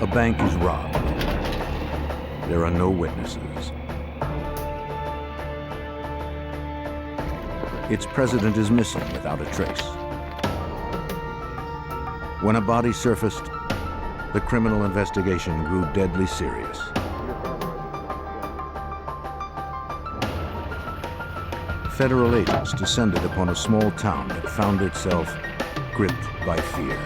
A bank is robbed. There are no witnesses. Its president is missing without a trace. When a body surfaced, the criminal investigation grew deadly serious. Federal agents descended upon a small town that found itself gripped by fear.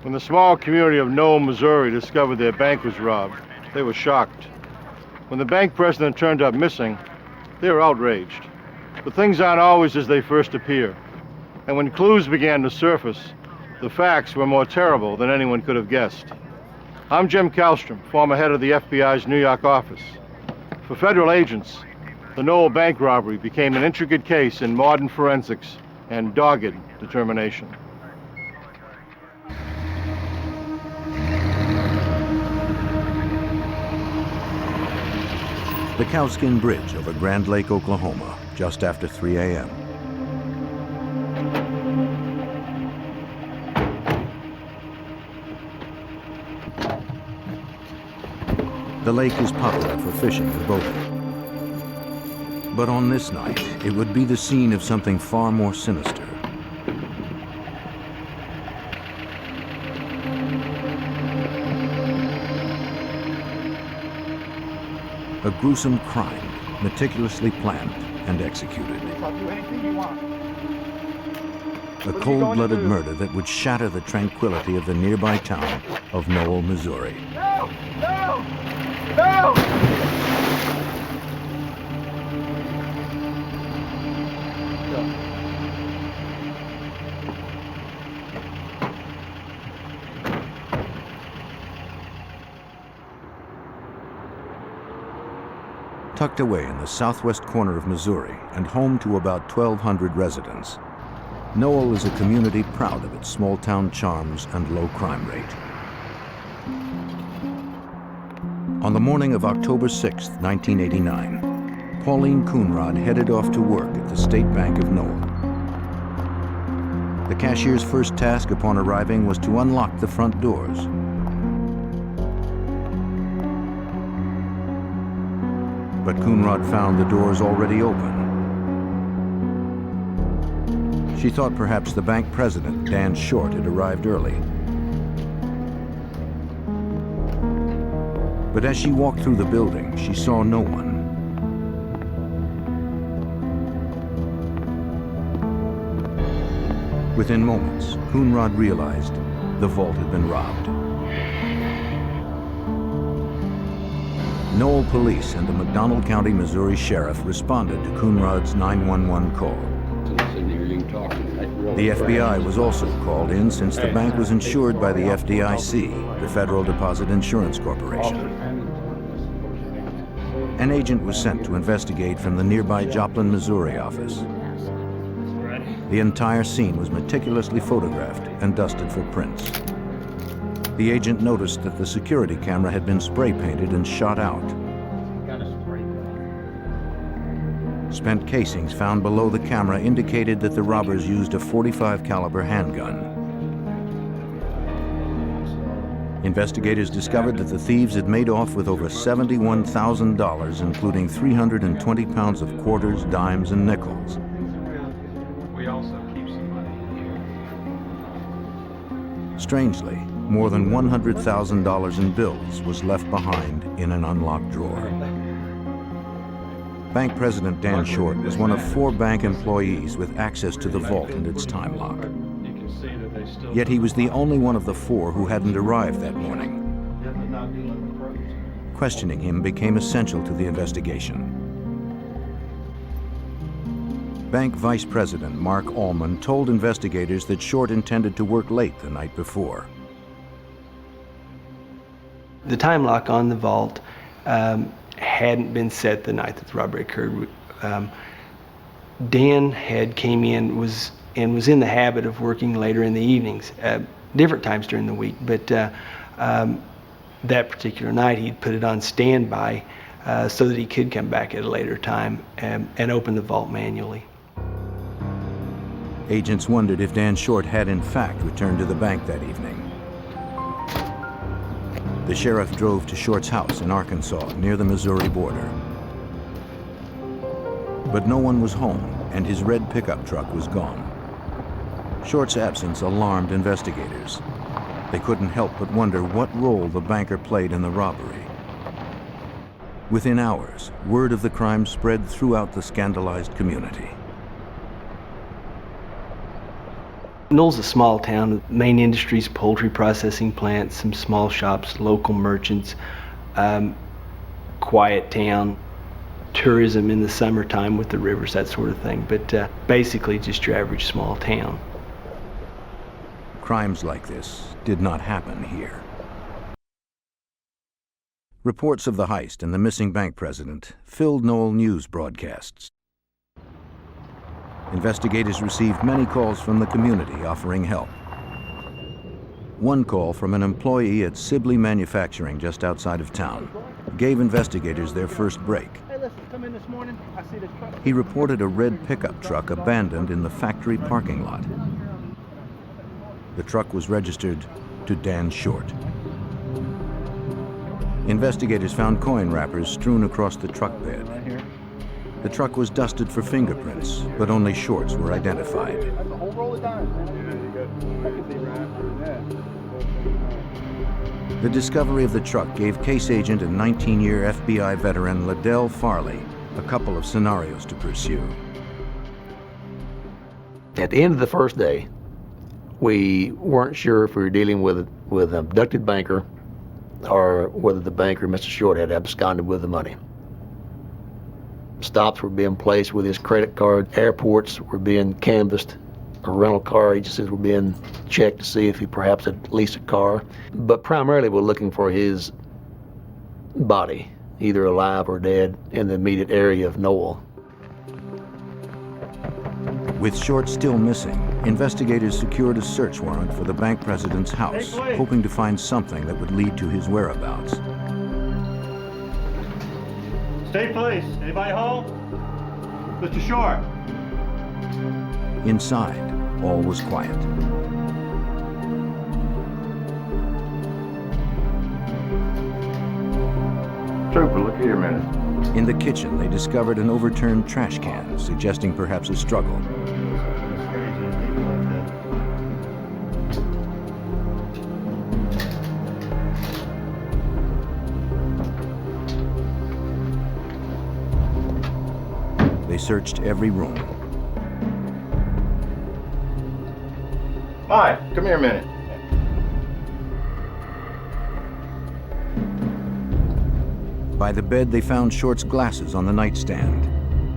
When the small community of Noel, Missouri discovered their bank was robbed, they were shocked. When the bank president turned up missing, they were outraged. But things aren't always as they first appear. And when clues began to surface, the facts were more terrible than anyone could have guessed. I'm Jim Kallstrom, former head of the FBI's New York office. For federal agents, the Noel bank robbery became an intricate case in modern forensics and dogged determination. The Cowskin Bridge over Grand Lake, Oklahoma, just after 3 a.m. The lake is popular for fishing and boating. But on this night, it would be the scene of something far more sinister. A gruesome crime, meticulously planned and executed. A cold-blooded murder that would shatter the tranquility of the nearby town of Noel, Missouri. No! No! No! Tucked away in the southwest corner of Missouri and home to about 1,200 residents, Noel is a community proud of its small-town charms and low crime rate. On the morning of October 6, 1989, Pauline Coonrod headed off to work at the State Bank of Noel. The cashier's first task upon arriving was to unlock the front doors. But Coonrod found the doors already open. She thought perhaps the bank president, Dan Short, had arrived early. But as she walked through the building, she saw no one. Within moments, Coonrod realized the vault had been robbed. Noel police and the McDonald County, Missouri sheriff responded to Coonrod's 911 call. The FBI was also called in since the bank was insured by the FDIC, the Federal Deposit Insurance Corporation. An agent was sent to investigate from the nearby Joplin, Missouri office. The entire scene was meticulously photographed and dusted for prints. The agent noticed that the security camera had been spray painted and shot out. Spent casings found below the camera indicated that the robbers used a .45 caliber handgun. Investigators discovered that the thieves had made off with over $71,000, including 320 pounds of quarters, dimes, and nickels. Strangely, more than $100,000 in bills was left behind in an unlocked drawer. Bank President Dan Short was one of 4 bank employees with access to the vault and its time lock. Yet he was the only one of the 4 who hadn't arrived that morning. Questioning him became essential to the investigation. Bank Vice President Mark Allman told investigators that Short intended to work late the night before. The time lock on the vault hadn't been set the night that the robbery occurred. Dan had came in was in the habit of working later in the evenings, different times during the week, but that particular night he'd put it on standby so that he could come back at a later time and open the vault manually. Agents wondered if Dan Short had in fact returned to the bank that evening. The sheriff drove to Short's house in Arkansas, near the Missouri border. But no one was home, and his red pickup truck was gone. Short's absence alarmed investigators. They couldn't help but wonder what role the banker played in the robbery. Within hours, word of the crime spread throughout the scandalized community. Noel's a small town. Main industries, poultry processing plants, some small shops, local merchants, quiet town, tourism in the summertime with the rivers, that sort of thing. But basically just your average small town. Crimes like this did not happen here. Reports of the heist and the missing bank president filled Noel news broadcasts. Investigators received many calls from the community offering help. One call from an employee at Sibley Manufacturing just outside of town gave investigators their first break. Hey, listen, come in this morning. I see this truck. He reported a red pickup truck abandoned in the factory parking lot. The truck was registered to Dan Short. Investigators found coin wrappers strewn across the truck bed. The truck was dusted for fingerprints, but only Short's were identified. That's a whole roll of dimes. I can see right after that. The discovery of the truck gave case agent and 19-year FBI veteran Liddell Farley a couple of scenarios to pursue. At the end of the first day, we weren't sure if we were dealing with an abducted banker or whether the banker, Mr. Short, had absconded with the money. Stops were being placed with his credit card. Airports were being canvassed. Rental car agencies were being checked to see if he perhaps had leased a car. But primarily we're looking for his body, either alive or dead, in the immediate area of Noel. With Short still missing, investigators secured a search warrant for the bank president's house, hoping to find something that would lead to his whereabouts. State police, anybody home? Mr. Short. Inside, all was quiet. Trooper, look here a minute. In the kitchen, they discovered an overturned trash can, suggesting perhaps a struggle. They searched every room. Hi, come here a minute. By the bed, they found Short's glasses on the nightstand.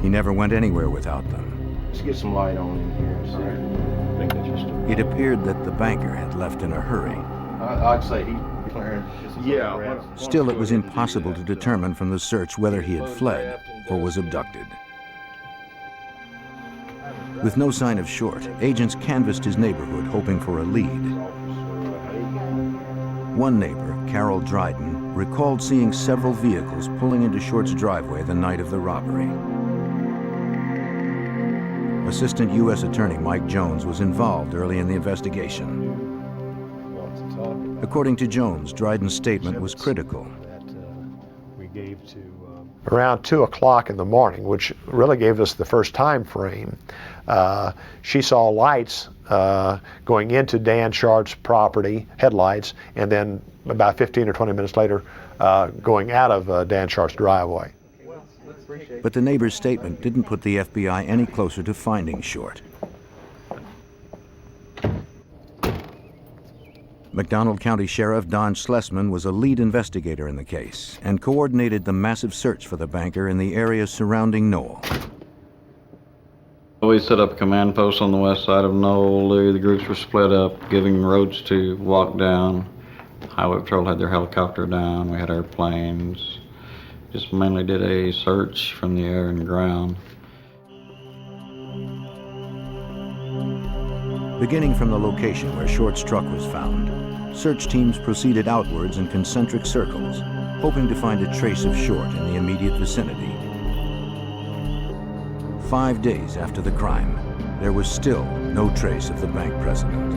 He never went anywhere without them. Let's get some light on in here. See, I think that's just It appeared that the banker had left in a hurry. I'd say he cleared. Yeah. Still, it was impossible to determine from the search whether he had fled or was abducted. With no sign of Short, agents canvassed his neighborhood hoping for a lead. One neighbor, Carol Dryden, recalled seeing several vehicles pulling into Short's driveway the night of the robbery. Assistant U.S. Attorney Mike Jones was involved early in the investigation. According to Jones, Dryden's statement was critical. Around 2 o'clock in the morning, which really gave us the first time frame, she saw lights going into Dan Short's property, headlights, and then about 15 or 20 minutes later going out of Dan Short's driveway. But the neighbor's statement didn't put the FBI any closer to finding Short. McDonald County Sheriff Don Schlesman was a lead investigator in the case and coordinated the massive search for the banker in the area surrounding Noel. We set up a command post on the west side of Noel. The groups were split up, giving roads to walk down. Highway Patrol had their helicopter down, we had airplanes. Just mainly did a search from the air and ground. Beginning from the location where Short's truck was found, search teams proceeded outwards in concentric circles, hoping to find a trace of Short in the immediate vicinity. 5 days after the crime, there was still no trace of the bank president.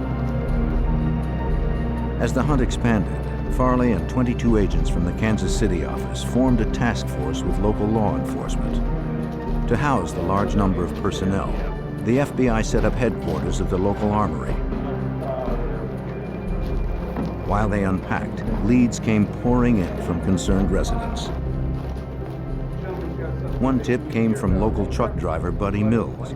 As the hunt expanded, Farley and 22 agents from the Kansas City office formed a task force with local law enforcement. To house the large number of personnel, the FBI set up headquarters at the local armory. While they unpacked, leads came pouring in from concerned residents. One tip came from local truck driver Buddy Mills.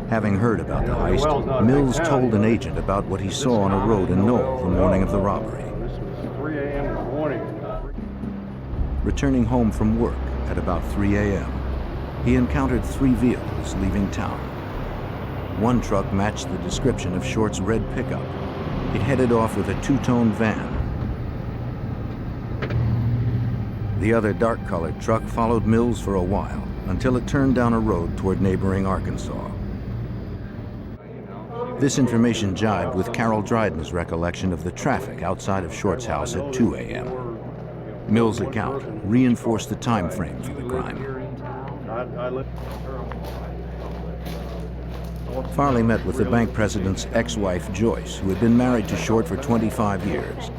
Having heard about the heist, Mills told an agent about what he saw on a road in Noel the morning of the robbery. This was 3 a.m. in the morning. Returning home from work at about 3 a.m., he encountered 3 vehicles leaving town. One truck matched the description of Short's red pickup. It headed off with a 2-tone van. The other dark-colored truck followed Mills for a while until it turned down a road toward neighboring Arkansas. This information jibed with Carol Dryden's recollection of the traffic outside of Short's house at 2 a.m. Mills' account reinforced the time frame for the crime. Farley met with the bank president's ex-wife, Joyce, who had been married to Short for 25 years.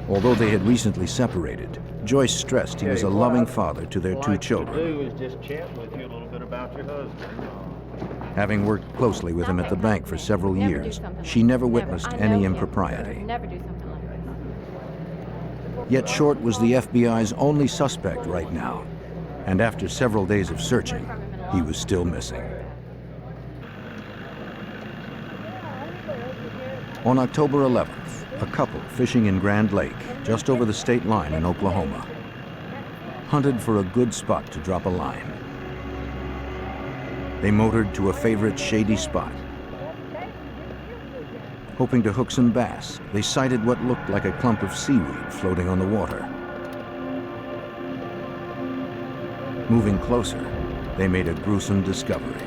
Although they had recently separated, Joyce stressed he was a loving father to their 2 children. Having worked closely with him at the bank for several years, she never witnessed any impropriety. Yet Short was the FBI's only suspect right now, and after several days of searching, he was still missing. On October 11th, a couple fishing in Grand Lake, just over the state line in Oklahoma, hunted for a good spot to drop a line. They motored to a favorite shady spot. Hoping to hook some bass, they sighted what looked like a clump of seaweed floating on the water. Moving closer, they made a gruesome discovery.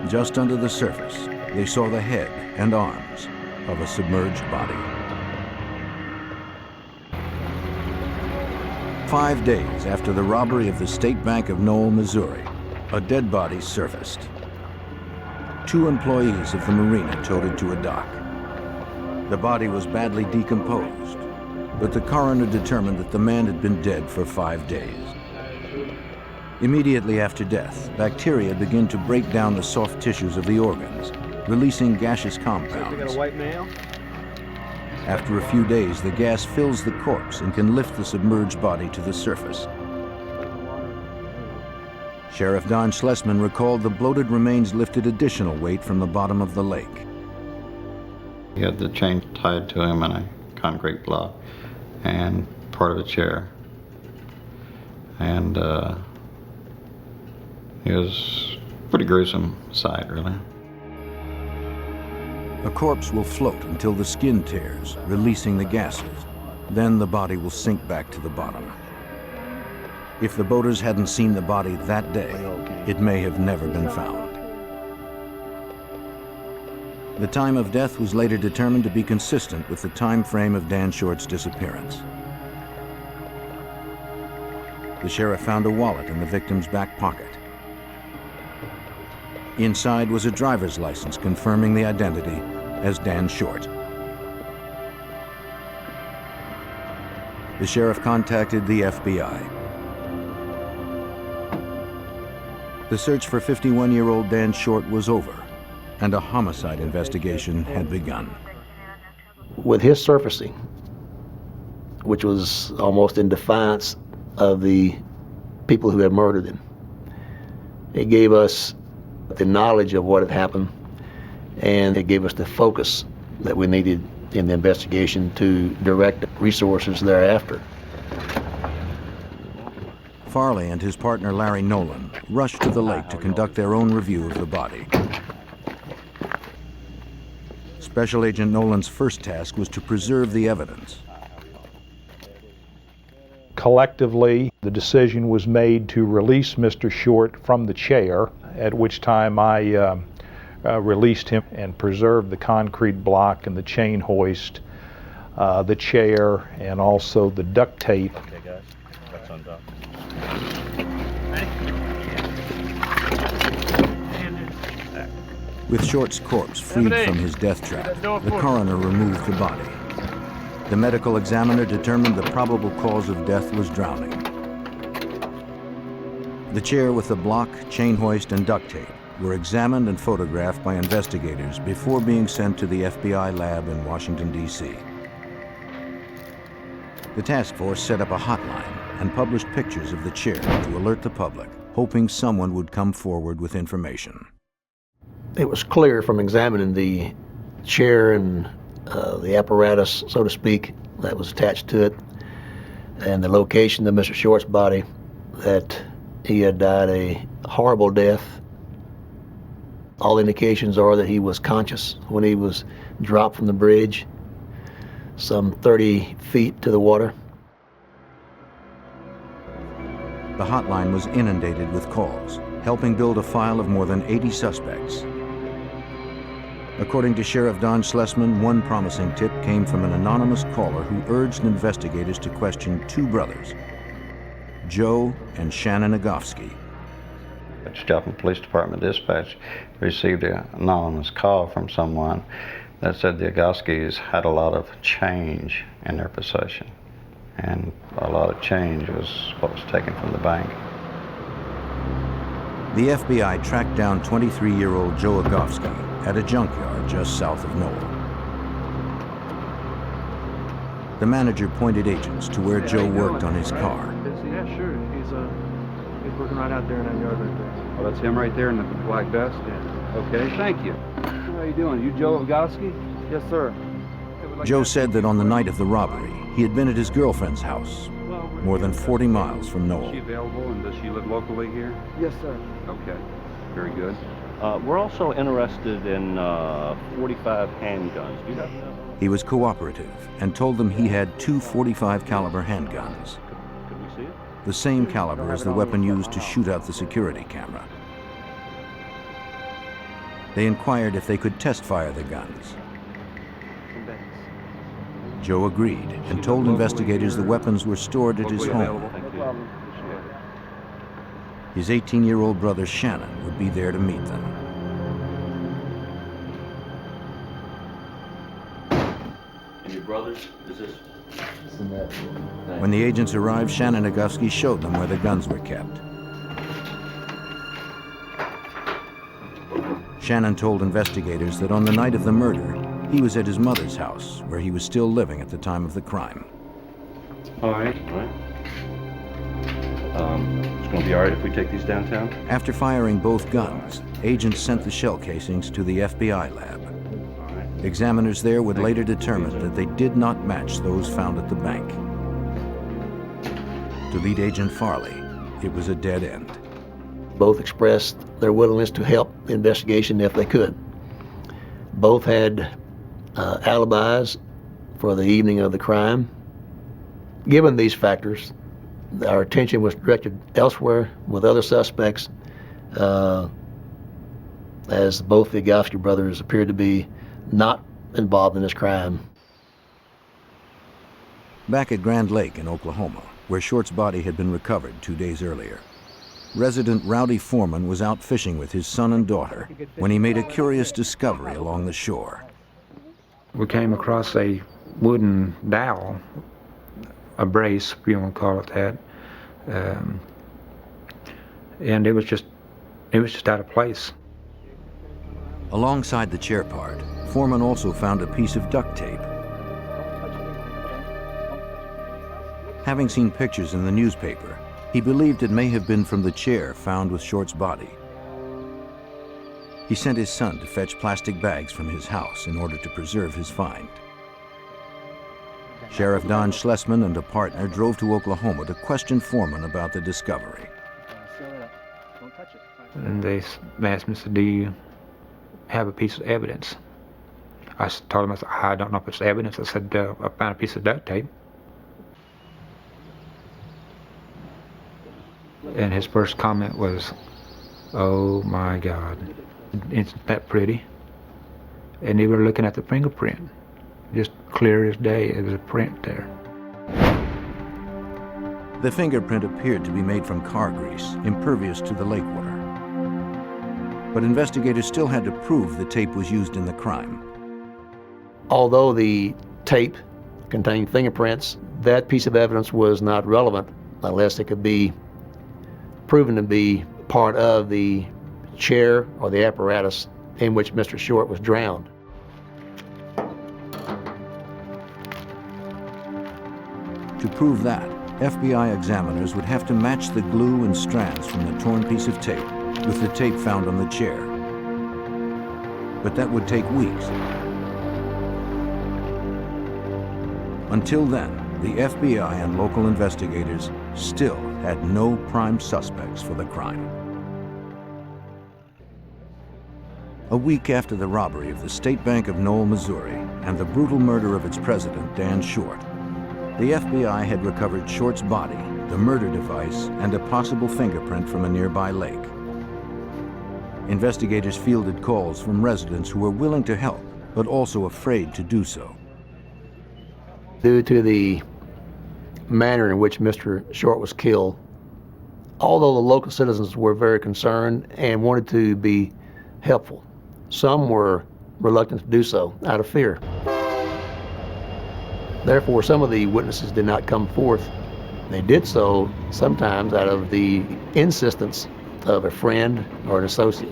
Just under the surface, they saw the head and arms of a submerged body. 5 days after the robbery of the State Bank of Noel, Missouri, a dead body surfaced. 2 employees of the marina towed it to a dock. The body was badly decomposed, but the coroner determined that the man had been dead for 5 days. Immediately after death, bacteria begin to break down the soft tissues of the organs, releasing gaseous compounds. After a few days, the gas fills the corpse and can lift the submerged body to the surface. Sheriff Don Schlesman recalled the bloated remains lifted additional weight from the bottom of the lake. He had the chain tied to him in a concrete block and part of a chair. And it was a pretty gruesome sight, really. A corpse will float until the skin tears, releasing the gases. Then the body will sink back to the bottom. If the boaters hadn't seen the body that day, it may have never been found. The time of death was later determined to be consistent with the time frame of Dan Short's disappearance. The sheriff found a wallet in the victim's back pocket. Inside was a driver's license confirming the identity as Dan Short. The sheriff contacted the FBI. The search for 51-year-old Dan Short was over, and a homicide investigation had begun. With his surfacing, which was almost in defiance of the people who had murdered him, it gave us the knowledge of what had happened, and it gave us the focus that we needed in the investigation to direct resources thereafter. Farley and his partner Larry Nolan rushed to the lake to conduct their own review of the body. Special Agent Nolan's first task was to preserve the evidence. Collectively, the decision was made to release Mr. Short from the chair, at which time I released him and preserved the concrete block and the chain hoist, the chair, and also the duct tape. Okay, guys, that's undone. With Short's corpse freed from his death trap, the coroner removed the body. The medical examiner determined the probable cause of death was drowning. The chair with the block, chain hoist, and duct tape were examined and photographed by investigators before being sent to the FBI lab in Washington, D.C. The task force set up a hotline and published pictures of the chair to alert the public, hoping someone would come forward with information. It was clear from examining the chair and the apparatus, so to speak, that was attached to it, and the location of Mr. Short's body, that he had died a horrible death. All indications are that he was conscious when he was dropped from the bridge, some 30 feet to the water. The hotline was inundated with calls, helping build a file of more than 80 suspects. According to Sheriff Don Schlesman, one promising tip came from an anonymous caller who urged investigators to question two brothers, Joe and Shannon Agofsky. The Joplin Police Department dispatch received an anonymous call from someone that said the Agofskys had a lot of change in their possession, and a lot of change was what was taken from the bank. The FBI tracked down 23-year-old Joe Agofsky at a junkyard just south of Noel. The manager pointed agents to where Joe worked on his car. Yeah, sure. He's working right out there in that yard right there. Oh, that's him right there in the black vest? Yeah. Okay, thank you. How you doing? You Joe Agofsky? Yes, sir. Joe said that on the night of the robbery, he had been at his girlfriend's house, more than 40 miles from Is she Noel. available, and does she live locally here? Yes, sir. Okay, very good. We're also interested in 45 handguns. Do you have those? He was cooperative and told them he had two .45 caliber handguns, Could we see it? the same caliber as the weapon used to shoot out the security camera. They inquired if they could test fire the guns. Joe agreed and told investigators the weapons were stored at his home. His 18-year-old brother Shannon would be there to meet them. And your brothers, is this? When the agents arrived, Shannon Agofsky showed them where the guns were kept. Shannon told investigators that on the night of the murder, he was at his mother's house, where he was still living at the time of the crime. All right. It's going to be all right if we take these downtown? After firing both guns, agents sent the shell casings to the FBI lab. All right. Examiners there would later determine that they did not match those found at the bank. To lead agent Farley, it was a dead end. Both expressed their willingness to help the investigation if they could. Both had alibis for the evening of the crime. Given these factors, our attention was directed elsewhere with other suspects, as both the Agofsky brothers appeared to be not involved in this crime. Back at Grand Lake in Oklahoma, where Short's body had been recovered 2 days earlier, resident Rowdy Foreman was out fishing with his son and daughter when he made a curious discovery along the shore. We came across a wooden dowel, a brace, if you want to call it that, and it was just out of place. Alongside the chair part, Foreman also found a piece of duct tape. Having seen pictures in the newspaper, he believed it may have been from the chair found with Short's body. He sent his son to fetch plastic bags from his house in order to preserve his find. Sheriff Don Schlesman and a partner drove to Oklahoma to question Foreman about the discovery. And they asked me, said, "Do you have a piece of evidence?" told him, I don't know if it's evidence. I said, I found a piece of duct tape. And his first comment was, "Oh my God, isn't that pretty?" And they were looking at the fingerprint, just clear as day. There was a print there. The fingerprint appeared to be made from car grease, impervious to the lake water. But investigators still had to prove the tape was used in the crime. Although the tape contained fingerprints, that piece of evidence was not relevant unless it could be proven to be part of the chair or the apparatus in which Mr. Short was drowned. To prove that, FBI examiners would have to match the glue and strands from the torn piece of tape with the tape found on the chair. But that would take weeks. Until then, the FBI and local investigators still had no prime suspects for the crime. A week after the robbery of the State Bank of Noel, Missouri, and the brutal murder of its president, Dan Short, the FBI had recovered Short's body, the murder device, and a possible fingerprint from a nearby lake. Investigators fielded calls from residents who were willing to help, but also afraid to do so. Due to the manner in which Mr. Short was killed, although the local citizens were very concerned and wanted to be helpful, some were reluctant to do so out of fear. Therefore, some of the witnesses did not come forth. They did so sometimes out of the insistence of a friend or an associate.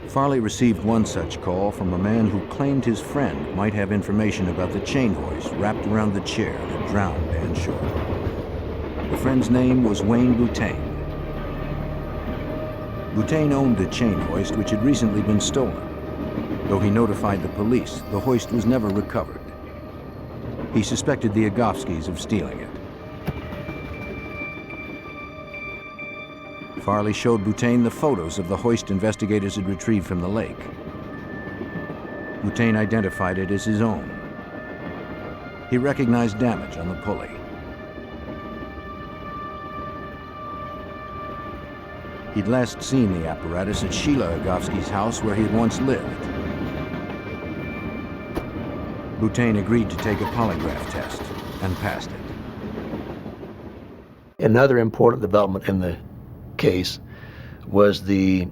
Farley received one such call from a man who claimed his friend might have information about the chain hoist wrapped around the chair that drowned Dan Short. The friend's name was Wayne Boutain. Boutain owned the chain hoist, which had recently been stolen. Though he notified the police, the hoist was never recovered. He suspected the Agofskys of stealing it. Farley showed Boutain the photos of the hoist investigators had retrieved from the lake. Boutain identified it as his own. He recognized damage on the pulley. He'd last seen the apparatus at Sheila Agofsky's house where he had once lived. Boutain agreed to take a polygraph test and passed it. Another important development in the case was the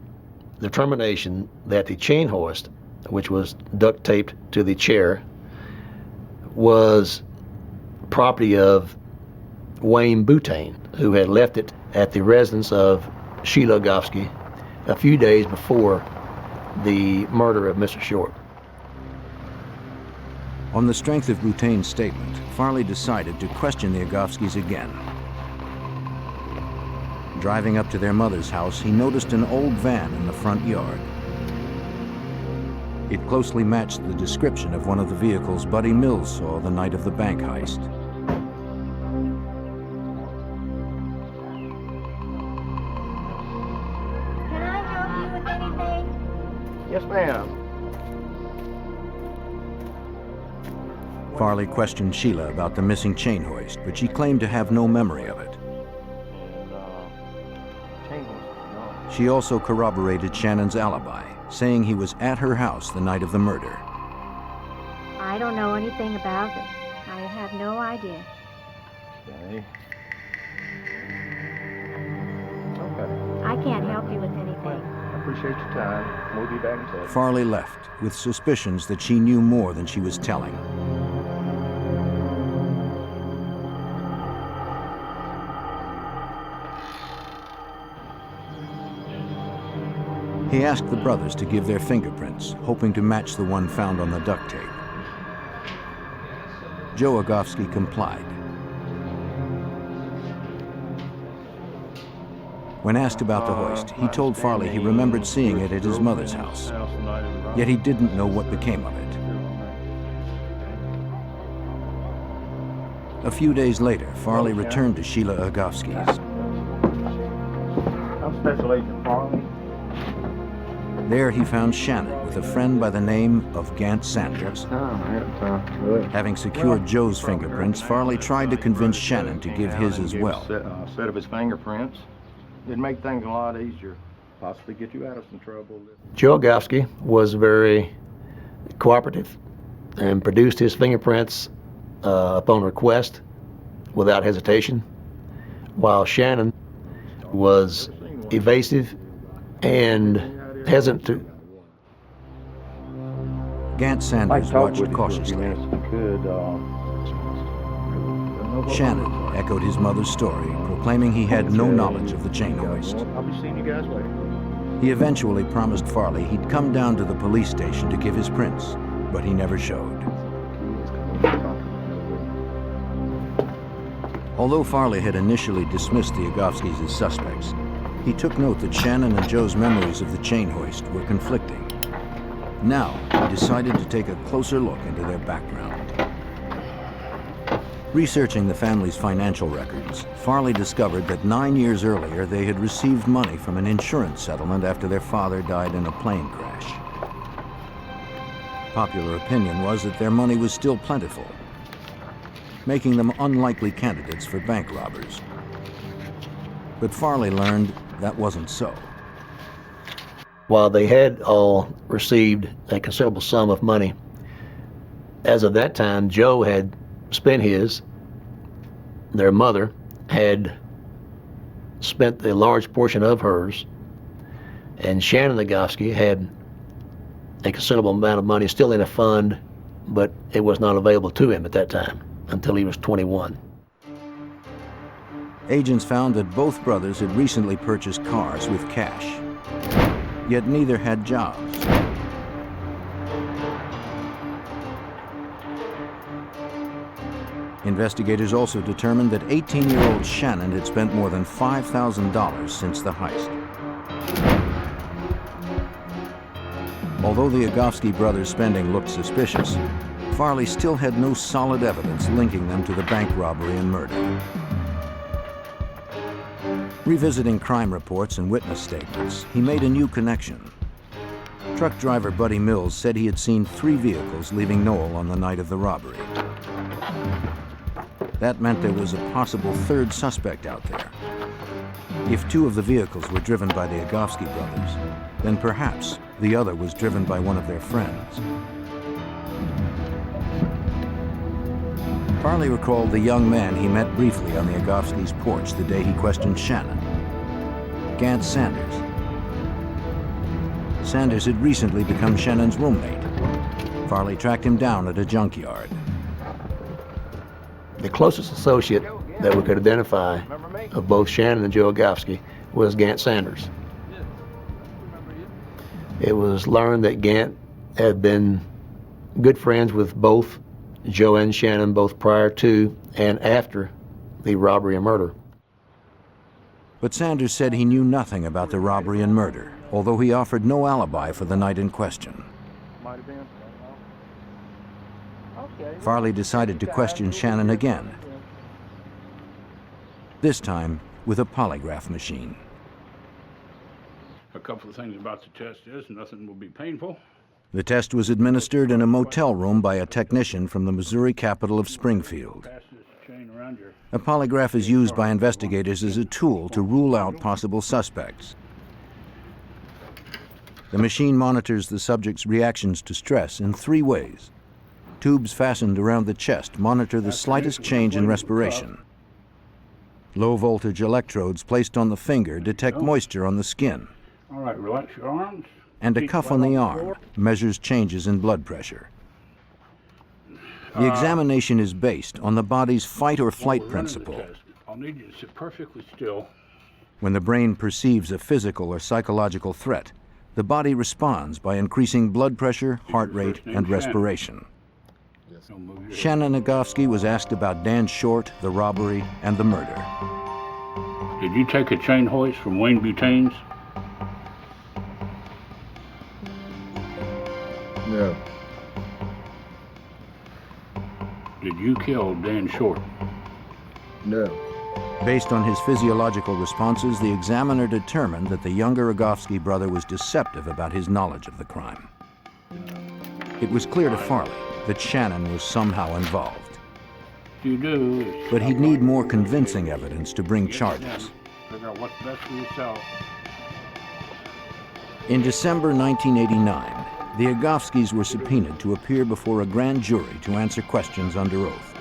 determination that the chain hoist, which was duct taped to the chair, was property of Wayne Boutain, who had left it at the residence of Sheila Agofsky a few days before the murder of Mr. Short. On the strength of Boutain's statement, Farley decided to question the Agofskys again. Driving up to their mother's house, he noticed an old van in the front yard. It closely matched the description of one of the vehicles Buddy Mills saw the night of the bank heist. Can I help you with anything? Yes, ma'am. Farley questioned Sheila about the missing chain hoist, but she claimed to have no memory of it. She also corroborated Shannon's alibi, saying he was at her house the night of the murder. I don't know anything about it. I have no idea. Okay. I can't help you with anything. I appreciate your time. We'll be back in touch. Farley left with suspicions that she knew more than she was telling. He asked the brothers to give their fingerprints, hoping to match the one found on the duct tape. Joe Agofsky complied. When asked about the hoist, he told Farley he remembered seeing it at his mother's house, yet he didn't know what became of it. A few days later, Farley returned to Sheila Agofsky's. I'm Special Agent Farley. There he found Shannon with a friend by the name of Gant Sanders. Having secured Joe's fingerprints, Farley tried to convince Shannon to give his as well. A set of his fingerprints. It'd make things a lot easier. Possibly get you out of some trouble. Joe Agofsky was very cooperative and produced his fingerprints upon request without hesitation, while Shannon was evasive and hesitant to. Gant Sanders watched cautiously. Shannon echoed his mother's story, proclaiming he had no knowledge of the chain hoist. I'll be seeing you guys later. He eventually promised Farley he'd come down to the police station to give his prints, but he never showed. Although Farley had initially dismissed the Agofskys as suspects, he took note that Shannon and Joe's memories of the chain hoist were conflicting. Now, he decided to take a closer look into their background. Researching the family's financial records, Farley discovered that 9 years earlier they had received money from an insurance settlement after their father died in a plane crash. Popular opinion was that their money was still plentiful, making them unlikely candidates for bank robbers. But Farley learned that wasn't so. While they had all received a considerable sum of money, as of that time, Joe had spent his. Their mother had spent a large portion of hers, and Shannon Agofsky had a considerable amount of money still in a fund, but it was not available to him at that time until he was 21. Agents found that both brothers had recently purchased cars with cash, yet neither had jobs. Investigators also determined that 18-year-old Shannon had spent more than $5,000 since the heist. Although the Agofsky brothers' spending looked suspicious, Farley still had no solid evidence linking them to the bank robbery and murder. Revisiting crime reports and witness statements, he made a new connection. Truck driver Buddy Mills said he had seen 3 vehicles leaving Noel on the night of the robbery. That meant there was a possible third suspect out there. If 2 of the vehicles were driven by the Agofsky brothers, then perhaps the other was driven by one of their friends. Farley recalled the young man he met briefly on the Agofsky's porch the day he questioned Shannon, Gant Sanders. Sanders had recently become Shannon's roommate. Farley tracked him down at a junkyard. The closest associate that we could identify of both Shannon and Joe Agofsky was Gant Sanders. It was learned that Gant had been good friends with both Joe and Shannon, both prior to and after the robbery and murder. But Sanders said he knew nothing about the robbery and murder, although he offered no alibi for the night in question. Might have been. Farley decided to question Shannon again, this time with a polygraph machine. A couple of things about the test is nothing will be painful. The test was administered in a motel room by a technician from the Missouri capital of Springfield. A polygraph is used by investigators as a tool to rule out possible suspects. The machine monitors the subject's reactions to stress in 3 ways. Tubes fastened around the chest monitor the slightest change in respiration. Low-voltage electrodes placed on the finger detect moisture on the skin. All right, relax your arms. And a cuff on the arm measures changes in blood pressure. The examination is based on the body's fight or flight principle. I'll need you to sit perfectly still. When the brain perceives a physical or psychological threat, the body responds by increasing blood pressure, heart rate, and respiration. Shannon Agofsky was asked about Dan Short, the robbery, and the murder. Did you take a chain hoist from Wayne Butane's? No. Did you kill Dan Short? No. Based on his physiological responses, the examiner determined that the younger Agofsky brother was deceptive about his knowledge of the crime. It was clear to Farley that Shannon was somehow involved. But he'd need more convincing evidence to bring charges. Figure out what's best for yourself. In December 1989, the Agofskys were subpoenaed to appear before a grand jury to answer questions under oath.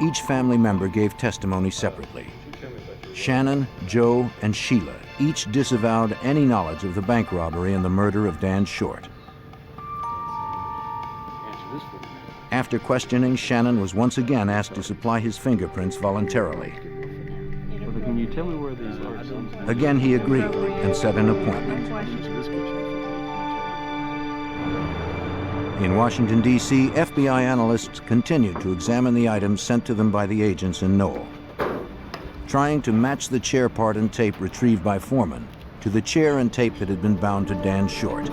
Each family member gave testimony separately. Shannon, Joe, and Sheila each disavowed any knowledge of the bank robbery and the murder of Dan Short. After questioning, Shannon was once again asked to supply his fingerprints voluntarily. Can you tell me where these are? Again, he agreed and set an appointment. In Washington, D.C., FBI analysts continued to examine the items sent to them by the agents in Noel, trying to match the chair part and tape retrieved by Foreman to the chair and tape that had been bound to Dan Short.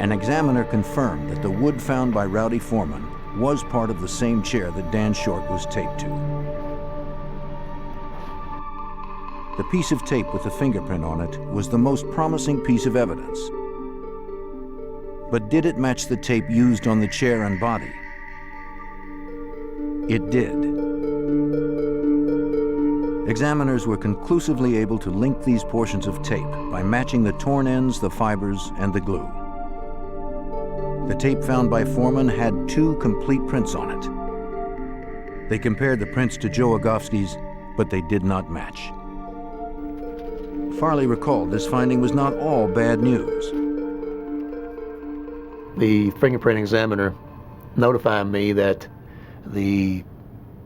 An examiner confirmed that the wood found by Rowdy Foreman was part of the same chair that Dan Short was taped to. The piece of tape with the fingerprint on it was the most promising piece of evidence. But did it match the tape used on the chair and body? It did. Examiners were conclusively able to link these portions of tape by matching the torn ends, the fibers, and the glue. The tape found by Foreman had 2 complete prints on it. They compared the prints to Joe Agofsky's, but they did not match. Farley recalled this finding was not all bad news. The fingerprint examiner notified me that the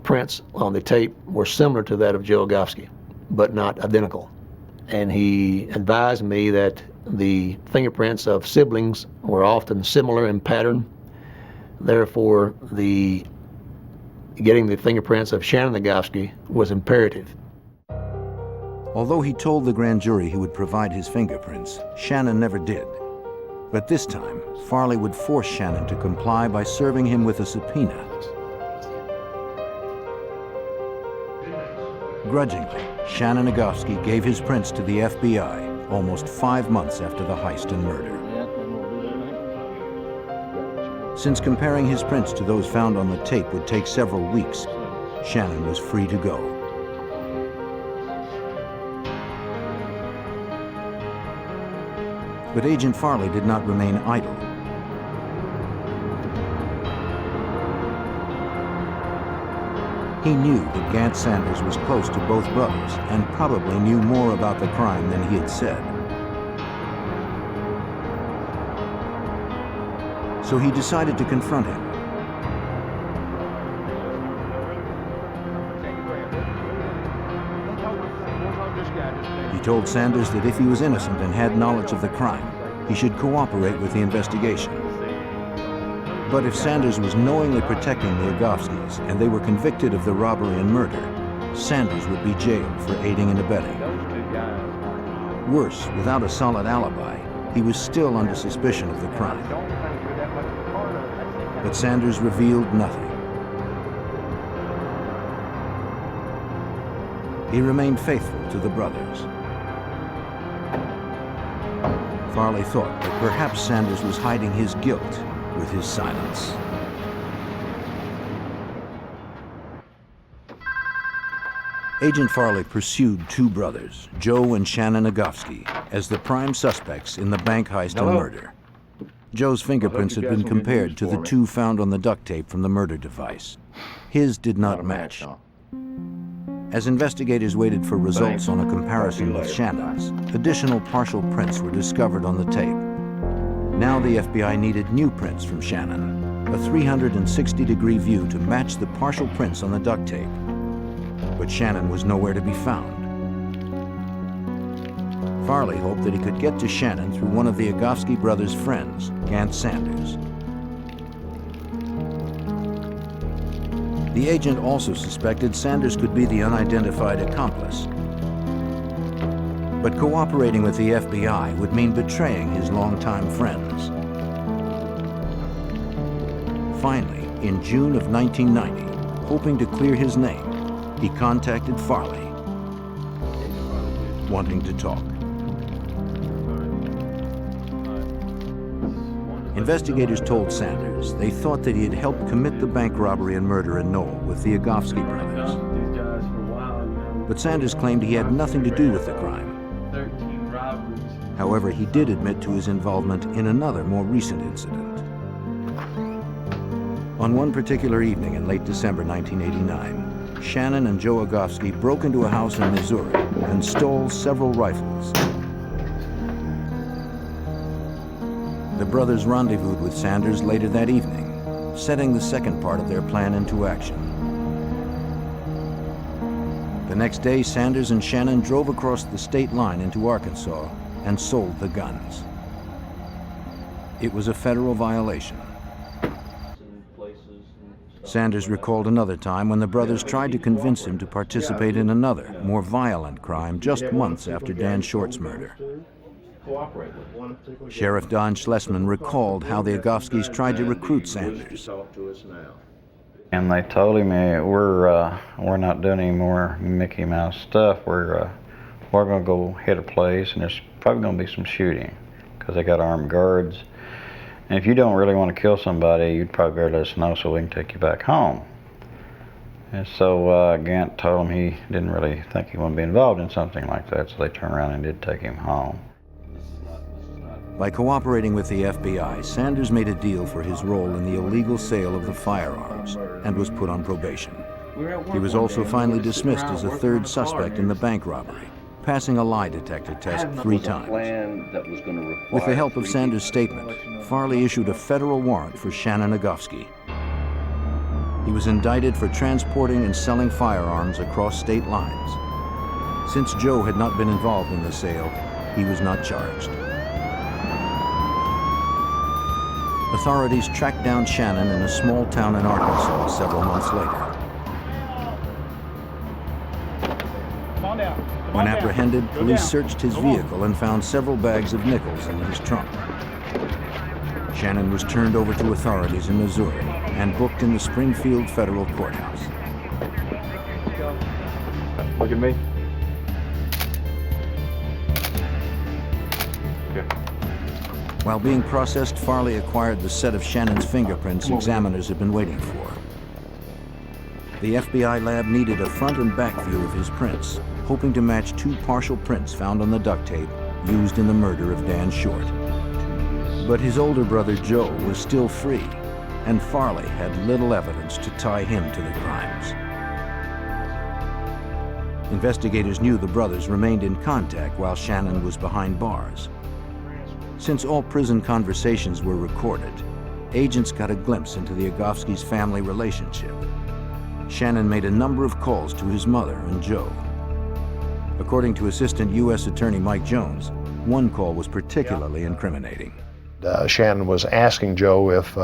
prints on the tape were similar to that of Joe Agofsky, but not identical. And he advised me that the fingerprints of siblings were often similar in pattern. Therefore, getting the fingerprints of Shannon Agofsky was imperative. Although he told the grand jury he would provide his fingerprints, Shannon never did. But this time, Farley would force Shannon to comply by serving him with a subpoena. Grudgingly, Shannon Agofsky gave his prints to the FBI almost 5 months after the heist and murder. Since comparing his prints to those found on the tape would take several weeks, Shannon was free to go. But Agent Farley did not remain idle. He knew that Gant Sanders was close to both brothers and probably knew more about the crime than he had said. So he decided to confront him. He told Sanders that if he was innocent and had knowledge of the crime, he should cooperate with the investigation. But if Sanders was knowingly protecting the Agofskys and they were convicted of the robbery and murder, Sanders would be jailed for aiding and abetting. Worse, without a solid alibi, he was still under suspicion of the crime. But Sanders revealed nothing. He remained faithful to the brothers. Farley thought that perhaps Sanders was hiding his guilt with his silence. Agent Farley pursued 2 brothers, Joe and Shannon Agofsky, as the prime suspects in the bank heist and murder. Joe's fingerprints had been compared to the 2 found on the duct tape from the murder device. His did not match. As investigators waited for results on a comparison with Shannon's, additional partial prints were discovered on the tape. Now the FBI needed new prints from Shannon, a 360-degree view to match the partial prints on the duct tape. But Shannon was nowhere to be found. Farley hoped that he could get to Shannon through one of the Agofsky brothers' friends, Gant Sanders. The agent also suspected Sanders could be the unidentified accomplice. But cooperating with the FBI would mean betraying his longtime friends. Finally, in June of 1990, hoping to clear his name, he contacted Farley, wanting to talk. Investigators told Sanders they thought that he had helped commit the bank robbery and murder in Noel with the Agofsky brothers. But Sanders claimed he had nothing to do with the crime. However, he did admit to his involvement in another, more recent incident. On one particular evening in late December 1989, Shannon and Joe Agofsky broke into a house in Missouri and stole several rifles. The brothers rendezvoused with Sanders later that evening, setting the second part of their plan into action. The next day, Sanders and Shannon drove across the state line into Arkansas and sold the guns. It was a federal violation. Sanders recalled another time when the brothers tried to convince him to participate in another, more violent crime just months after Dan Short's murder. Sheriff Don Schlesman recalled how the Agofskys tried to recruit Sanders. And they told him, we're not doing any more Mickey Mouse stuff. We're going to go hit a place, and there's probably going to be some shooting because they got armed guards. And if you don't really want to kill somebody, you'd probably better let us know so we can take you back home. And so Gant told him he didn't really think he wanted to be involved in something like that, so they turned around and did take him home. By cooperating with the FBI, Sanders made a deal for his role in the illegal sale of the firearms and was put on probation. He was also finally dismissed as a third suspect in the bank robbery, passing a lie detector test 3 times. With the help of Sanders' statement, Farley issued a federal warrant for Shannon Agofsky. He was indicted for transporting and selling firearms across state lines. Since Joe had not been involved in the sale, he was not charged. Authorities tracked down Shannon in a small town in Arkansas several months later. When apprehended, police searched his vehicle and found several bags of nickels in his trunk. Shannon was turned over to authorities in Missouri and booked in the Springfield Federal Courthouse. Look at me. Okay. While being processed, Farley acquired the set of Shannon's fingerprints examiners had been waiting for. The FBI lab needed a front and back view of his prints, hoping to match 2 partial prints found on the duct tape used in the murder of Dan Short. But his older brother Joe was still free, and Farley had little evidence to tie him to the crimes. Investigators knew the brothers remained in contact while Shannon was behind bars. Since all prison conversations were recorded, agents got a glimpse into the Agofsky's family relationship. Shannon made a number of calls to his mother and Joe. According to Assistant U.S. Attorney Mike Jones, one call was particularly incriminating. Shannon was asking Joe if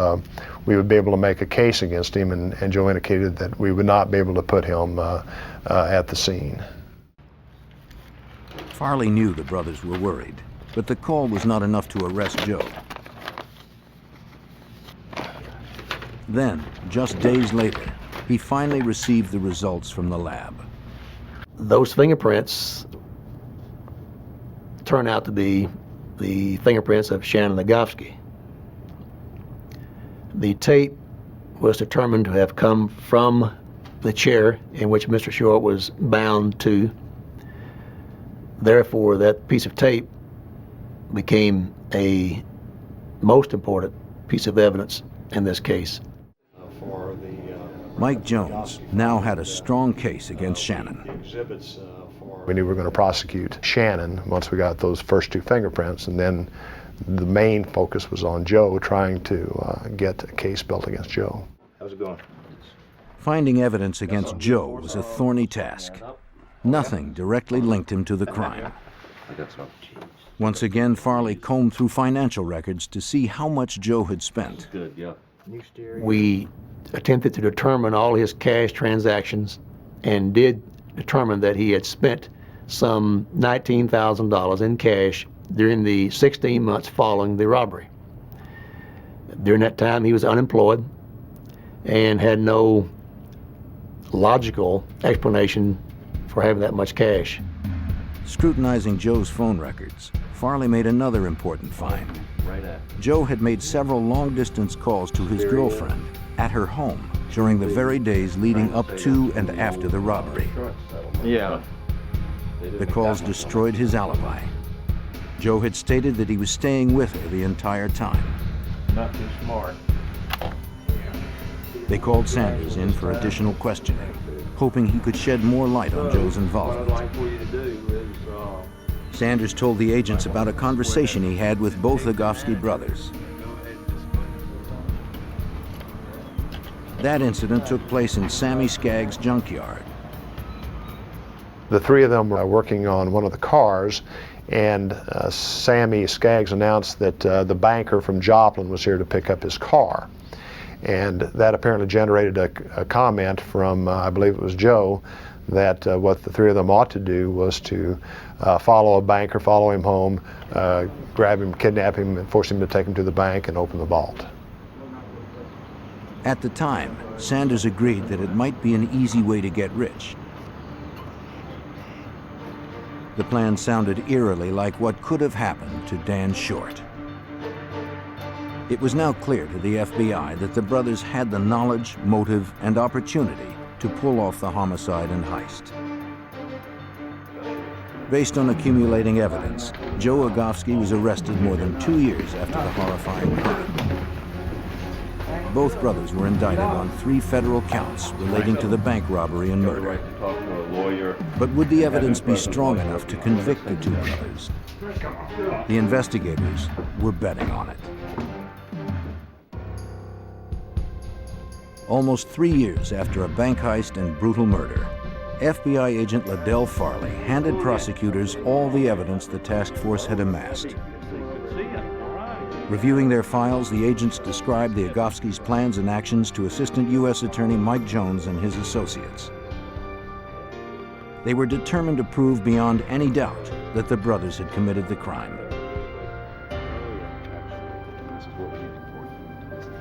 we would be able to make a case against him, and Joe indicated that we would not be able to put him at the scene. Farley knew the brothers were worried, but the call was not enough to arrest Joe. Then, just days later, he finally received the results from the lab. Those fingerprints turned out to be the fingerprints of Shannon Agofsky. The tape was determined to have come from the chair in which Mr. Short was bound to. Therefore, that piece of tape became a most important piece of evidence in this case. Mike Jones now had a strong case against Shannon. We knew we were going to prosecute Shannon once we got those first 2 fingerprints, and then the main focus was on Joe, trying to get a case built against Joe. How's it going? Finding evidence against Joe was a thorny task. Nothing directly linked him to the crime. Once again, Farley combed through financial records to see how much Joe had spent. We attempted to determine all his cash transactions and did determine that he had spent some $19,000 in cash during the 16 months following the robbery. During that time, he was unemployed, and had no logical explanation for having that much cash. Scrutinizing Joe's phone records, Farley made another important find. Joe had made several long-distance calls to his girlfriend at her home during the very days leading up to and after the robbery. Yeah. The calls destroyed his alibi. Joe had stated that he was staying with her the entire time. Not too smart. They called Sanders in for additional questioning, hoping he could shed more light on Joe's involvement. Sanders told the agents about a conversation he had with both Agofsky brothers. That incident took place in Sammy Skaggs' junkyard. The three of them were working on one of the cars, and Sammy Skaggs announced that the banker from Joplin was here to pick up his car. And that apparently generated a comment from, I believe it was Joe, that what the three of them ought to do was to follow a banker, follow him home, grab him, kidnap him, and force him to take him to the bank and open the vault. At the time, Sanders agreed that it might be an easy way to get rich. The plan sounded eerily like what could have happened to Dan Short. It was now clear to the FBI that the brothers had the knowledge, motive, and opportunity to pull off the homicide and heist. Based on accumulating evidence, Joe Agofsky was arrested more than 2 years after the horrifying crime. Both brothers were indicted on 3 federal counts relating to the bank robbery and murder. But would the evidence be strong enough to convict the 2 brothers? The investigators were betting on it. Almost 3 years after a bank heist and brutal murder, FBI agent Liddell Farley handed prosecutors all the evidence the task force had amassed. Reviewing their files, the agents described the Agofsky's plans and actions to Assistant U.S. Attorney Mike Jones and his associates. They were determined to prove beyond any doubt that the brothers had committed the crime.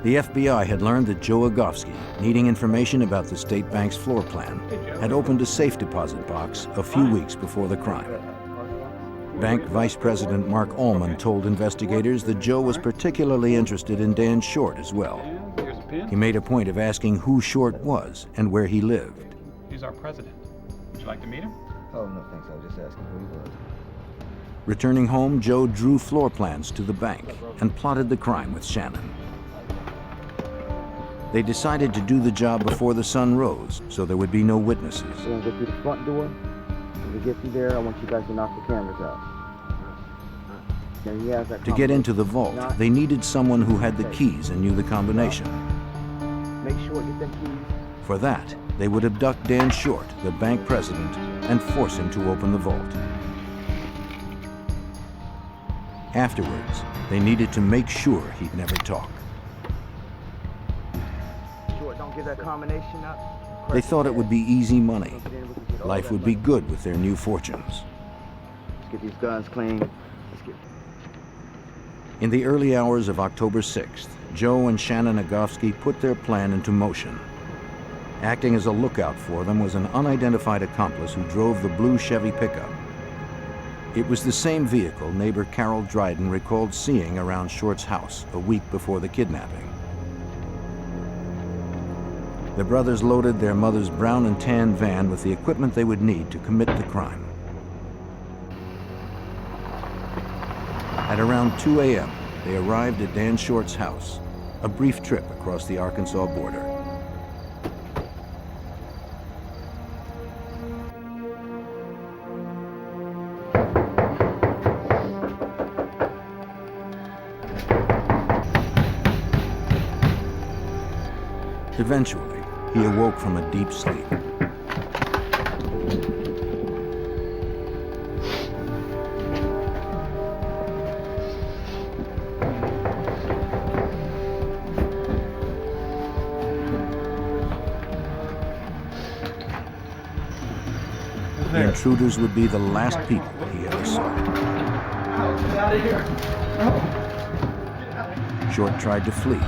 The FBI had learned that Joe Agofsky, needing information about the state bank's floor plan, had opened a safe deposit box a few weeks before the crime. Bank Vice President Mark Ullman told investigators that Joe was particularly interested in Dan Short as well. He made a point of asking who Short was and where he lived. He's our president. Would you like to meet him? Oh, no, thanks. I was just asking who he was. Returning home, Joe drew floor plans to the bank and plotted the crime with Shannon. They decided to do the job before the sun rose, so there would be no witnesses. We're gonna go through the front door. When we get through there, I want you guys to knock the cameras out. To get into the vault, they needed someone who had the keys and knew the combination. Make sure you get them keys. For that, they would abduct Dan Short, the bank president, and force him to open the vault. Afterwards, they needed to make sure he'd never talk. Don't give that combination up. They thought it would be easy money. Life would be good with their new fortunes. Let's get these guns clean. Let's get... In the early hours of October 6th, Joe and Shannon Agofsky put their plan into motion. Acting as a lookout for them was an unidentified accomplice who drove the blue Chevy pickup. It was the same vehicle neighbor Carol Dryden recalled seeing around Short's house a week before the kidnapping. The brothers loaded their mother's brown and tan van with the equipment they would need to commit the crime. At around 2 a.m., they arrived at Dan Short's house, a brief trip across the Arkansas border. Eventually, he awoke from a deep sleep. The intruders would be the last people he ever saw. Get out of here. Short tried to flee.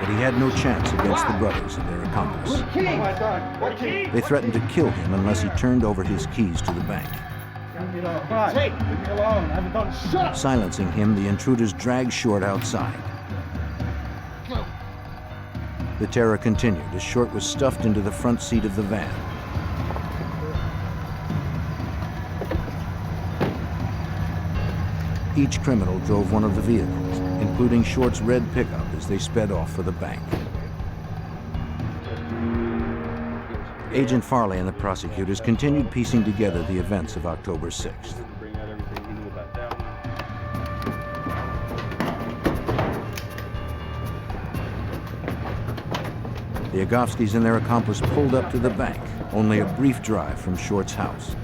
but he had no chance against the brothers and their accomplice. They threatened to kill him unless he turned over his keys to the bank. Leave me alone. I haven't done shut up. Silencing him, the intruders dragged Short outside. The terror continued as Short was stuffed into the front seat of the van. Each criminal drove one of the vehicles, including Short's red pickup, as they sped off for the bank. Agent Farley and the prosecutors continued piecing together the events of October 6th. The Agofskys and their accomplice pulled up to the bank, only a brief drive from Short's house.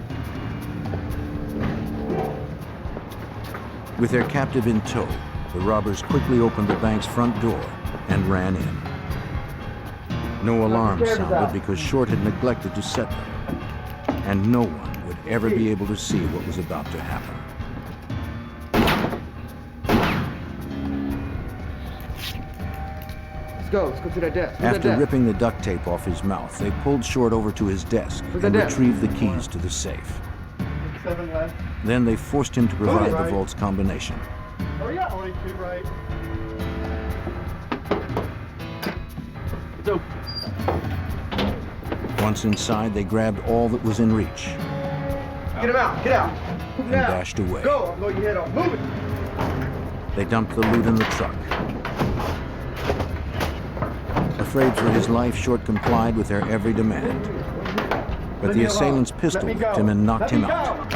With their captive in tow, the robbers quickly opened the bank's front door and ran in. No alarm sounded because Short had neglected to set them, and no one would ever be able to see what was about to happen. Let's go to that desk. After ripping the duct tape off his mouth, they pulled Short over to his desk and retrieved the keys to the safe. 7 left. Then they forced him to provide the vault's combination. Oh yeah, only 2 right. Once inside, they grabbed all that was in reach Get him out, get out. and dashed away. Go, I'm going your head off. Move it. They dumped the loot in the truck. Afraid for his life, Short complied with their every demand. But the assailants pistol whipped him and knocked him out.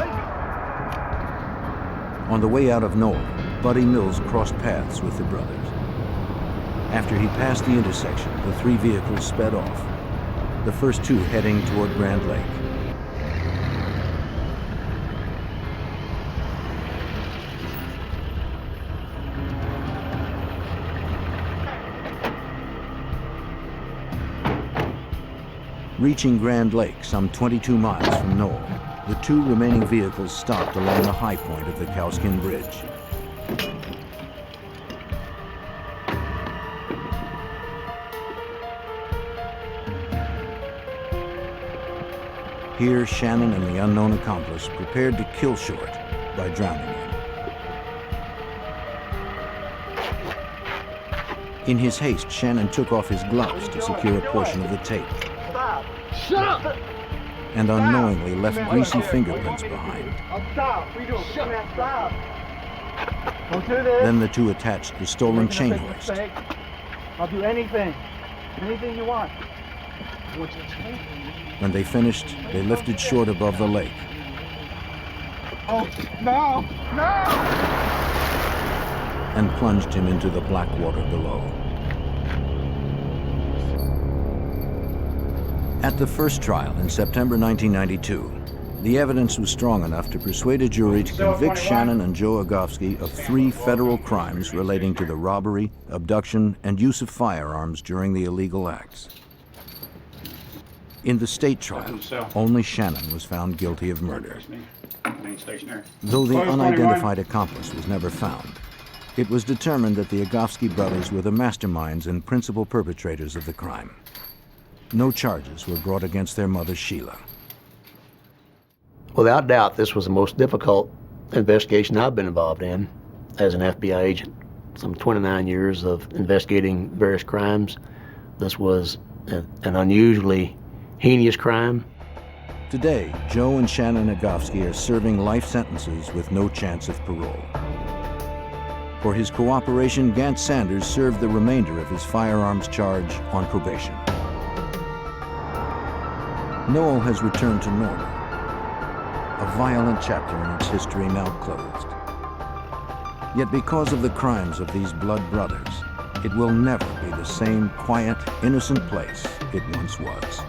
On the way out of Noel, Buddy Mills crossed paths with the brothers. After he passed the intersection, the 3 vehicles sped off, the first 2 heading toward Grand Lake. Reaching Grand Lake, some 22 miles from Noel, the 2 remaining vehicles stopped along the high point of the Cowskin Bridge. Here, Shannon and the unknown accomplice prepared to kill Short by drowning him. In his haste, Shannon took off his gloves to secure a portion of the tape. Shut up! And unknowingly left greasy fingerprints behind. Stop! What are you doing? Shut up! Stop! Don't do this. Then the 2 attached the stolen chain hoist. I'll do anything. Anything you want. When they finished, they lifted Short above the lake. Oh, no! No! And plunged him into the black water below. At the first trial in September 1992, the evidence was strong enough to persuade a jury to convict Shannon and Joe Agofsky of 3 federal crimes relating to the robbery, abduction, and use of firearms during the illegal acts. In the state trial, only Shannon was found guilty of murder. Though the unidentified accomplice was never found, it was determined that the Agofsky brothers were the masterminds and principal perpetrators of the crime. No charges were brought against their mother, Sheila. Without doubt, this was the most difficult investigation I've been involved in as an FBI agent. Some 29 years of investigating various crimes. This was an unusually heinous crime. Today, Joe and Shannon Agofsky are serving life sentences with no chance of parole. For his cooperation, Gant Sanders served the remainder of his firearms charge on probation. Noel has returned to normal, a violent chapter in its history now closed. Yet because of the crimes of these blood brothers, it will never be the same quiet, innocent place it once was.